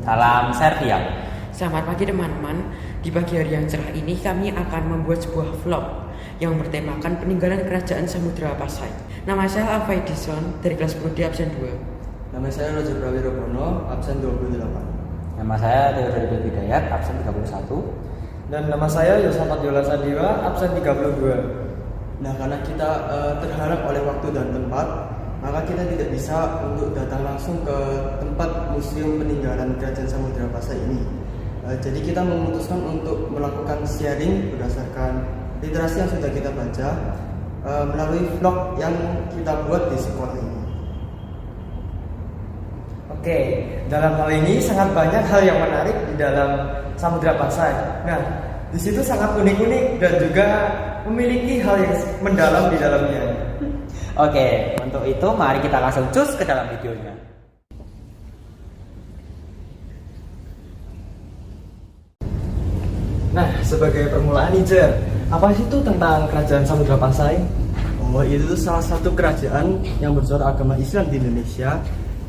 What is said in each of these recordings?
Salam Servial. Selamat pagi teman-teman. Di pagi hari yang cerah ini kami akan membuat sebuah vlog yang bertemakan peninggalan kerajaan Samudra Pasai. Nama saya Alfa Edison dari kelas 10 di absen 2. Nama saya Roger Prawiro, absen 28. Nama saya Theodore Hidayat, absen 31. Dan nama saya Yosafat Yola Sandiwa, absen 32. Nah, karena kita terhalang oleh waktu dan tempat, maka kita tidak bisa untuk datang langsung ke tempat museum peninggalan kerajaan Samudra Pasai ini. Jadi kita memutuskan untuk melakukan sharing berdasarkan literasi yang sudah kita baca melalui vlog yang kita buat di sekolah ini. Oke, dalam hal ini sangat banyak hal yang menarik di dalam Samudra Pasai. Nah, di situ sangat unik-unik dan juga memiliki hal yang mendalam di dalamnya. Oke, untuk itu mari kita langsung cus ke dalam videonya. Nah, sebagai permulaan nih, Jer, apa sih itu tentang kerajaan Samudra Pasai? Oh, itu tuh salah satu kerajaan yang bersuara agama Islam di Indonesia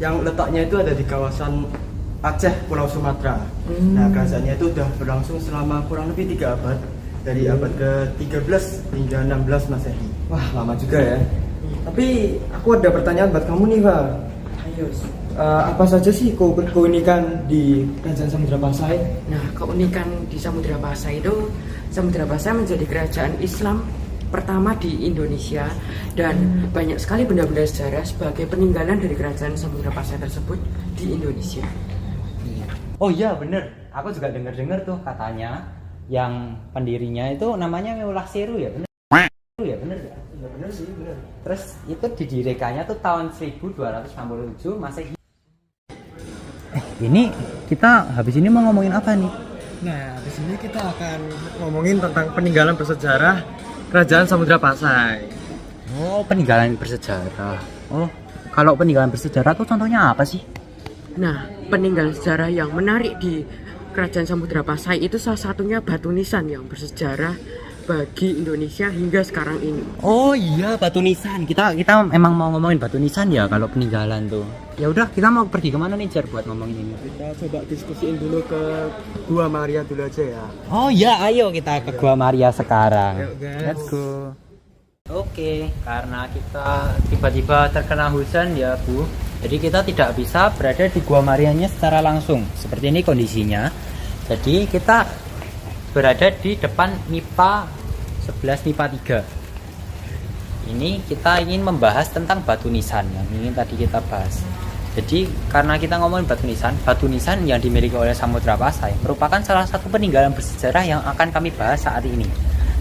yang letaknya itu ada di kawasan Aceh, Pulau Sumatera. Nah, kerajaannya itu sudah berlangsung selama kurang lebih 3 abad, dari abad ke-13 hingga 16 Masehi. Wah, lama juga ya. Tapi aku ada pertanyaan buat kamu nih, Pak. Ayo. Apa saja sih keunikan di kerajaan Samudra Pasai? Nah, keunikan di Samudra Pasai itu, Samudra Pasai menjadi kerajaan Islam pertama di Indonesia dan banyak sekali benda-benda sejarah sebagai peninggalan dari kerajaan Samudra Pasai tersebut di Indonesia. Oh iya bener, aku juga dengar tuh katanya yang pendirinya itu namanya Meulah Seru ya, bener? Ya bener ya? Ya bener sih, bener. Terus itu didirikannya tuh tahun 1267 Masehi. Ini kita habis ini mau ngomongin apa nih? Nah, di sini kita akan ngomongin tentang peninggalan bersejarah kerajaan Samudra Pasai. Oh, peninggalan bersejarah. Oh, kalau peninggalan bersejarah tuh contohnya apa sih? Nah, peninggalan sejarah yang menarik di kerajaan Samudra Pasai itu salah satunya batu nisan yang bersejarah bagi Indonesia hingga sekarang ini. Oh iya, batu nisan. Kita emang mau ngomongin batu nisan ya kalau peninggalan tuh. Ya udah, kita mau pergi kemana nih, Jar, buat ngomongin ini? Kita coba diskusiin dulu ke Gua Maria dulu aja ya. Oh iya, ayo kita ke Gua Maria sekarang. Yuk, guys. Let's go. Oke, karena kita tiba-tiba terkena hujan ya, Bu. Jadi kita tidak bisa berada di Gua Marianya secara langsung. Seperti ini kondisinya. Jadi kita berada di depan MIPA 11 MIPA 3. Ini kita ingin membahas tentang batu nisan yang ingin tadi kita bahas. Jadi karena kita ngomongin batu nisan yang dimiliki oleh Samudra Pasai merupakan salah satu peninggalan bersejarah yang akan kami bahas saat ini.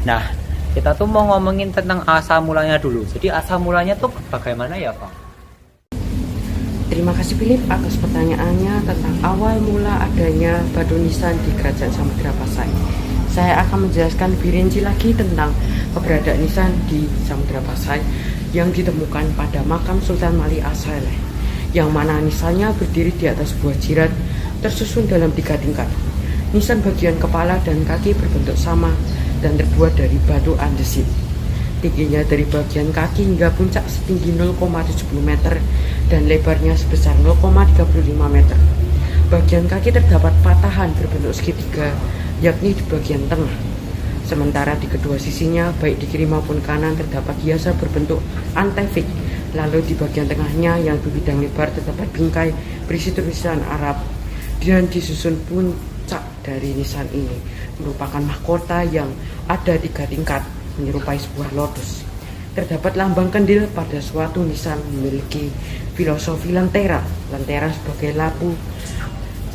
Nah, kita tuh mau ngomongin tentang asal mulanya dulu. Jadi asal mulanya tuh bagaimana ya, Pak? Terima kasih Philip atas pertanyaannya tentang awal mula adanya batu nisan di kerajaan Samudra Pasai. Saya akan menjelaskan lebih rinci lagi tentang keberadaan nisan di Samudra Pasai yang ditemukan pada makam Sultan Mali As-Saleh, yang mana nisannya berdiri di atas sebuah jirat tersusun dalam 3 tingkat. Nisan bagian kepala dan kaki berbentuk sama dan terbuat dari batu andesit. Tingginya dari bagian kaki hingga puncak setinggi 0,70 meter dan lebarnya sebesar 0,35 meter. Bagian kaki terdapat patahan berbentuk segitiga, yakni di bagian tengah. Sementara di kedua sisinya, baik di kiri maupun kanan, terdapat hiasan berbentuk antefik. Lalu di bagian tengahnya yang berbidang lebar terdapat bingkai berisi tulisan Arab. Dan disusun puncak dari nisan ini merupakan mahkota yang ada 3 tingkat menyerupai sebuah lotus. Terdapat lambang kendil pada suatu nisan memiliki filosofi lentera. Lentera sebagai lampu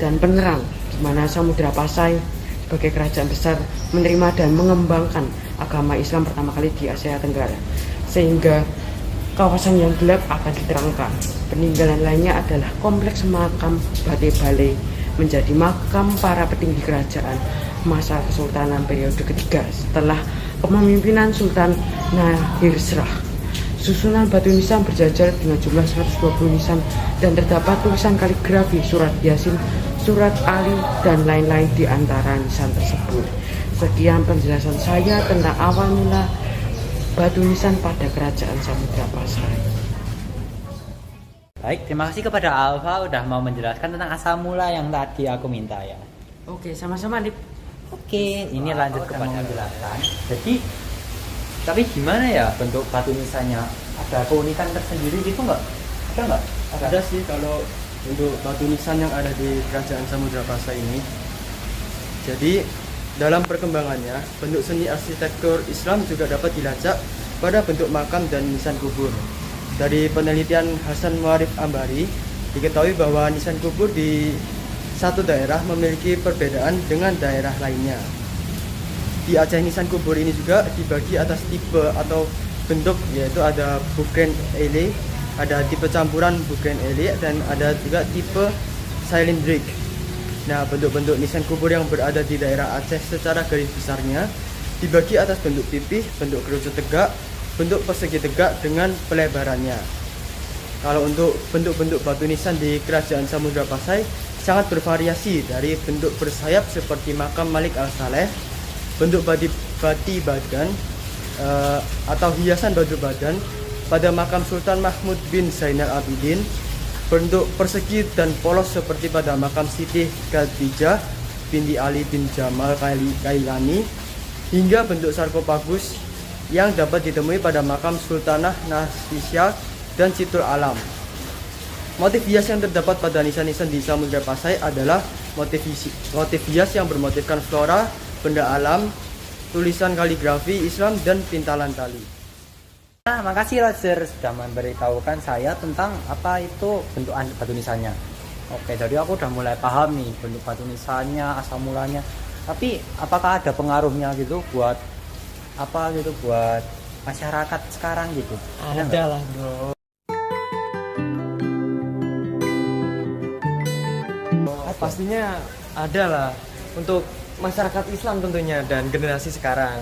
dan penerang, di mana Samudra Pasai sebagai kerajaan besar menerima dan mengembangkan agama Islam pertama kali di Asia Tenggara, sehingga kawasan yang gelap akan diterangkan. Peninggalan lainnya adalah kompleks makam Bate Bale, menjadi makam para petinggi kerajaan masa Kesultanan periode ketiga setelah kepemimpinan Sultan Nahir Shah. Susunan batu nisan berjajar dengan jumlah 120 nisan dan terdapat tulisan kaligrafi, surat Yasin, surat Ali, dan lain-lain di antara nisan tersebut. Sekian penjelasan saya tentang awal mula batu nisan pada kerajaan Samudra Pasai. Baik, terima kasih kepada Alfa udah mau menjelaskan tentang asal mula yang tadi aku minta ya. Oke, sama-sama Lip. Oke, ini lanjut kepada menjelaskan. Jadi, tapi gimana ya bentuk batu nisannya? Ada keunikan tersendiri gitu nggak? Ada nggak? Ada sih kalau untuk batu nisan yang ada di Kerajaan Samudra Pasai ini. Jadi dalam perkembangannya, bentuk seni arsitektur Islam juga dapat dilacak pada bentuk makam dan nisan kubur. Dari penelitian Hasan Muarif Ambari, diketahui bahwa nisan kubur di satu daerah memiliki perbedaan dengan daerah lainnya. Di Aceh, nisan kubur ini juga dibagi atas tipe atau bentuk, yaitu ada Bukren Ele, ada tipe campuran Bukren Ele, dan ada juga tipe cylindric. Nah, bentuk-bentuk nisan kubur yang berada di daerah Aceh secara garis besarnya dibagi atas bentuk pipih, bentuk kerucut tegak, bentuk persegi tegak dengan pelebarannya. Kalau untuk bentuk-bentuk batu nisan di Kerajaan Samudra Pasai sangat bervariasi, dari bentuk bersayap seperti makam Malik Al-Saleh, bentuk bati badan atau hiasan batu badan pada makam Sultan Mahmud bin Zainal Abidin, bentuk persegi dan polos seperti pada makam Siti Khadijah binti Ali bin Jamal Kailani, hingga bentuk sarkofagus yang dapat ditemui pada makam Sultanah Nasisya dan Situl Alam. Motif hias yang terdapat pada nisan-nisan di Samudra Pasai adalah motif hias yang bermotifkan flora, benda alam, tulisan kaligrafi Islam, dan pintalan tali. Nah, makasih Roger sudah memberitahukan saya tentang apa itu bentuk batu nisannya. Oke, jadi aku udah mulai paham nih bentuk batu nisannya, asal mulanya. Tapi apakah ada pengaruhnya gitu buat apa gitu buat masyarakat sekarang gitu? Ada lah bro. Pastinya ada lah untuk masyarakat Islam tentunya dan generasi sekarang.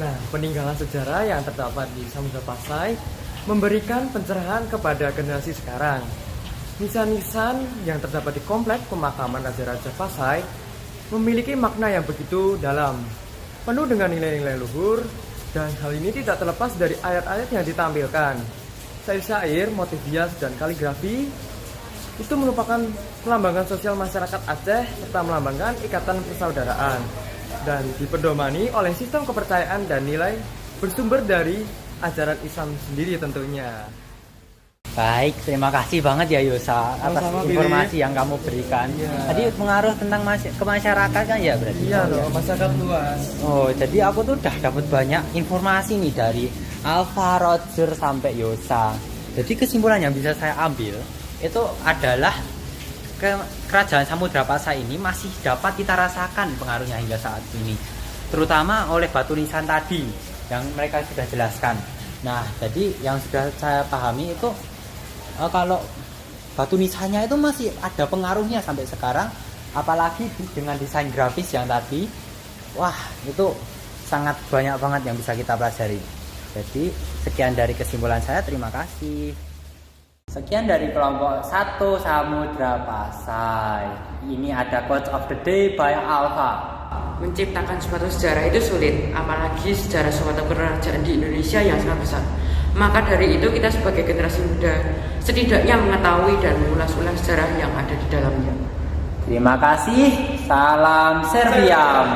Nah, peninggalan sejarah yang terdapat di Samudra Pasai memberikan pencerahan kepada generasi sekarang. Nisan-nisan yang terdapat di komplek pemakaman Raja-Raja Pasai memiliki makna yang begitu dalam, penuh dengan nilai-nilai luhur, dan hal ini tidak terlepas dari ayat-ayat yang ditampilkan. Syair-syair, motif hias, dan kaligrafi itu merupakan melambangkan sosial masyarakat Aceh serta melambangkan ikatan persaudaraan dan dipedomani oleh sistem kepercayaan dan nilai bersumber dari ajaran Islam sendiri tentunya. Baik, terima kasih banget ya Yosa atas Sama-sama, informasi yang kamu berikan. Tadi pengaruh tentang ke masyarakat kan ya berarti? Iya loh, masyarakat luas. Oh, jadi aku tuh udah dapat banyak informasi nih dari Alfa, Roger sampai Yosa. Jadi kesimpulan yang bisa saya ambil itu adalah Kerajaan Samudra Pasai ini masih dapat kita rasakan pengaruhnya hingga saat ini, terutama oleh batu nisan tadi yang mereka sudah jelaskan. Nah, jadi yang sudah saya pahami itu kalau batu nisannya itu masih ada pengaruhnya sampai sekarang, apalagi dengan desain grafis yang tadi, wah itu sangat banyak banget yang bisa kita pelajari. Jadi sekian dari kesimpulan saya, terima kasih. Sekian dari kelompok 1 Samudra Pasai. Ini ada quote of the day by Alfa. Menciptakan suatu sejarah itu sulit, apalagi sejarah suatu kerajaan di Indonesia yang sangat besar. Maka dari itu kita sebagai generasi muda setidaknya mengetahui dan mengulas-ulas sejarah yang ada di dalamnya. Terima kasih. Salam Serviam.